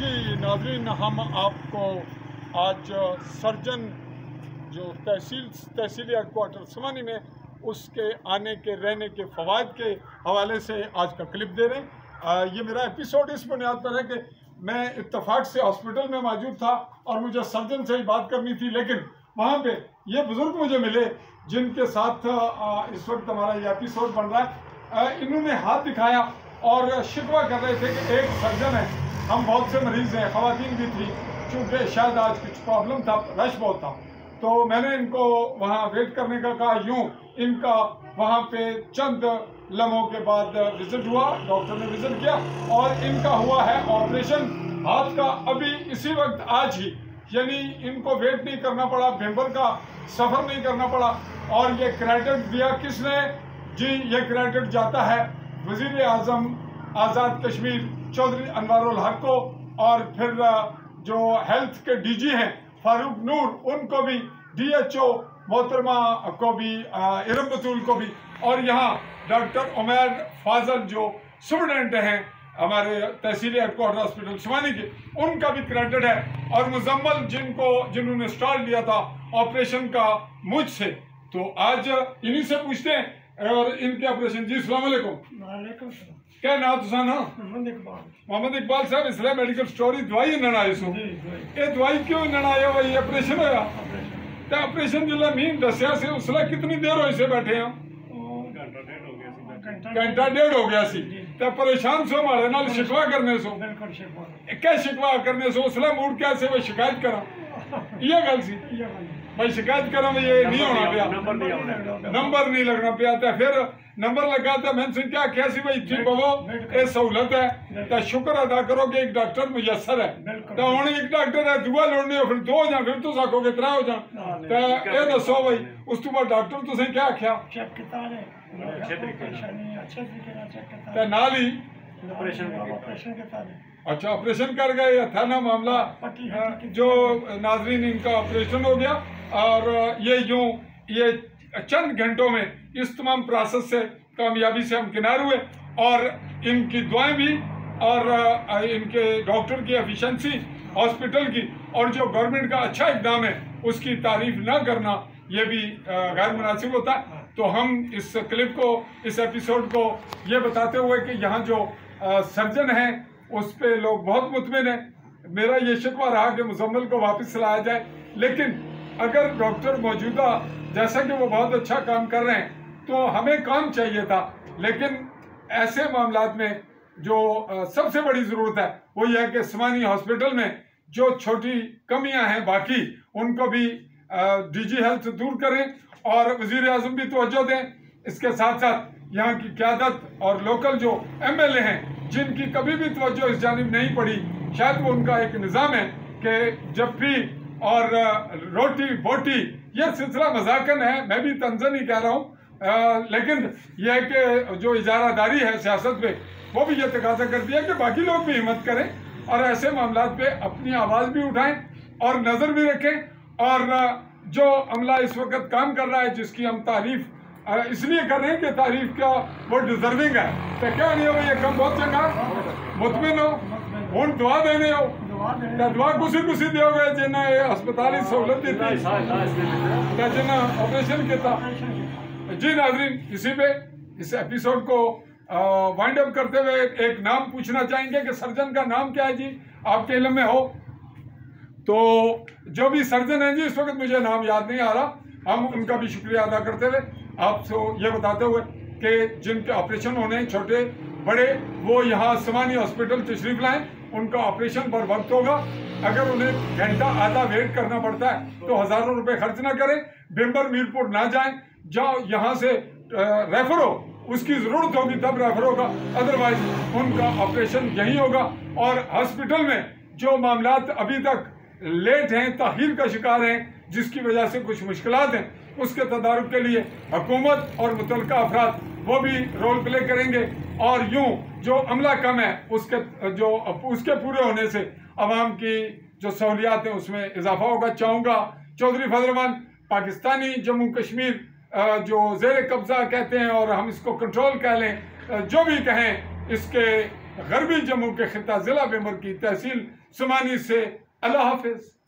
जी नाज़रीन, हम आपको आज सर्जन जो तहसीली हेडक्वार्टर समानी में उसके आने के रहने के फ़वाइद के हवाले से आज का क्लिप दे रहे हैं। ये मेरा एपिसोड इस बुनियाद पर है कि मैं इत्तफाक से हॉस्पिटल में मौजूद था और मुझे सर्जन से ही बात करनी थी, लेकिन वहाँ पे ये बुज़ुर्ग मुझे मिले जिनके साथ इस वक्त हमारा ये एपिसोड बन रहा है। इन्होंने हाथ दिखाया और शिकवा कर रहे थे कि एक सर्जन है, हम बहुत से मरीज़ हैं, ख़वातीन भी थी, चूँकि शायद आज कुछ प्रॉब्लम था, रश बहुत था, तो मैंने इनको वहाँ वेट करने का कहा। यूँ इनका वहाँ पे चंद लम्हों के बाद विज़िट हुआ, डॉक्टर ने विज़िट किया और इनका हुआ है ऑपरेशन हाथ का अभी इसी वक्त, आज ही। यानी इनको वेट नहीं करना पड़ा, भेम्बर का सफ़र नहीं करना पड़ा। और ये क्रेडिट दिया किसने? जी, ये क्रेडिट जाता है वज़ीर आज़म आज़ाद कश्मीर चौधरी अनवारुल हक को, और फिर जो हेल्थ के डीजी हैं फारूक नूर, उनको भी, DHO मोहतरमा को भी, इरम बतूल को भी, और यहाँ डॉक्टर उमैर फाजल जो स्टूडेंट हैं हमारे तहसीली हेडक्वार्टर हॉस्पिटल समानी के, उनका भी क्रेडिट है। और मुजम्मल जिन्होंने स्टार्ट लिया था ऑपरेशन का मुझसे, तो आज इन्हीं से पूछते हैं और इनके ऑपरेशन। जी अस्सलाम वालेकुम। क्या नाम तुसा ना? मोहम्मद इकबाल साहब, इसलिए मेडिकल स्टोर ही दवाई इन्हने आए सो। ये दवाई क्यों इन्हने आए हो भाई? ऑपरेशन होया तो ऑपरेशन जिला मीन दसिया से उसला कितनी देर हो इसे बैठे हैं? घंटा डेढ़ हो गया सी। तो परेशान सो हमारे नाल शिकवा करने सो। क्या शिकवा करने सो? उसला मूड क्या से भाई शिकायत करा? ये गल सी भाई, शिकायत करा भाई, ये नहीं होना पिया, नंबर नहीं लगना पिया। तो फिर नंबर लगा था, मैंने क्या क्या सी भाई ठीक बवो, ये सहूलत है तो शुक्र अदा करो कि एक डॉक्टर मुयसर है। तो हम एक डॉक्टर है, दुआ लोड़नी हो, फिर दो हो जाए, फिर तुम आखोगे त्रै हो जाए। तो ये दसो भाई, उस तो बाद डॉक्टर तुसें क्या आख्या? तो नाल ही अच्छा ऑपरेशन कर गए था ना मामला। जो नाजरीन, इनका ऑपरेशन हो गया और ये चंद घंटों में इस तमाम प्रोसेस से कामयाबी से हम किनार हुए। और इनकी दुआएं भी और इनके डॉक्टर की एफिशिएंसी हॉस्पिटल की और जो गवर्नमेंट का अच्छा इक़दाम है उसकी तारीफ ना करना ये भी गैर मुनासिब होता है। तो हम इस क्लिप को, इस एपिसोड को ये बताते हुए कि यहाँ जो सर्जन हैं उस पे लोग बहुत मुतमिन हैं। मेरा ये शिकवा रहा कि मुजम्मल को वापस लाया जाए, लेकिन अगर डॉक्टर मौजूदा, जैसा कि वो बहुत अच्छा काम कर रहे हैं, तो हमें काम चाहिए था। लेकिन ऐसे मामलात में जो सबसे बड़ी ज़रूरत है वो ये है कि समानी हॉस्पिटल में जो छोटी कमियां हैं बाकी उनको भी DG हेल्थ दूर करें और वज़ीर आज़म भी तवज्जो दें। इसके साथ साथ यहाँ की क़यादत और लोकल जो MLA हैं जिनकी कभी भी तवज्जो इस जानिब नहीं पड़ी, शायद वो उनका एक निज़ाम है कि जब भी और रोटी बोटी, ये सिलसिला मजाकन है, मैं भी तंज़न ही कह रहा हूँ, लेकिन यह है कि जो इजारादारी है सियासत में, वो भी ये तकाजा करती है कि बाकी लोग भी हिम्मत करें और ऐसे मामलात पे अपनी आवाज़ भी उठाएं और नज़र भी रखें। और जो अमला इस वक्त काम कर रहा है, जिसकी हम तारीफ इसलिए कर रहे हैं कि तारीफ का वो डिजर्विंग है, तो क्या नहीं हो, ये कम बहुत चंगा मुतमिन हो, हूँ दुआ देने हो, दुआ कुछ दोगे जिन्हें अस्पताली सहूलत दी थी, जिन्हें ऑपरेशन किया। जी नाजरीन, इसी पे इस एपिसोड को वाइंड अप करते हुए एक नाम पूछना चाहेंगे कि सर्जन का नाम क्या है जी, आपके इल्म में हो तो? जो भी सर्जन हैं जी, इस वक्त मुझे नाम याद नहीं आ रहा, हम उनका भी शुक्रिया अदा करते हुए आपसे ये बताते हुए कि जिनके ऑपरेशन होने हैं छोटे बड़े, वो यहाँ समानी हॉस्पिटल तशरीफ लाएं, उनका ऑपरेशन पर वक्त होगा। अगर उन्हें घंटा आधा वेट करना पड़ता है तो हज़ारों रुपए खर्च ना करें, भेम्बर मीरपुर ना जाएं, जाओ यहाँ से रेफर हो, उसकी ज़रूरत होगी तब रेफर होगा, अदरवाइज उनका ऑपरेशन यहीं होगा। और हॉस्पिटल में जो मामलात अभी तक लेट हैं, ताख़ीर का शिकार हैं, जिसकी वजह से कुछ मुश्किलात हैं, उसके तदारुक के लिए हुकूमत और मुतल्लिका अफराद वो भी रोल प्ले करेंगे। और यूँ जो अमला कम है उसके पूरे होने से अवाम की जो सहूलियात हैं उसमें इजाफा होगा। चाहूँगा चौधरी फजल रहमान पाकिस्तानी जम्मू कश्मीर जो ज़ेर कब्ज़ा कहते हैं और हम इसको कंट्रोल कह लें, जो भी कहें, इसके गरबी जम्मू के खिता ज़िला बेमर की तहसील सुमानी से। अल्लाह हाफिज़।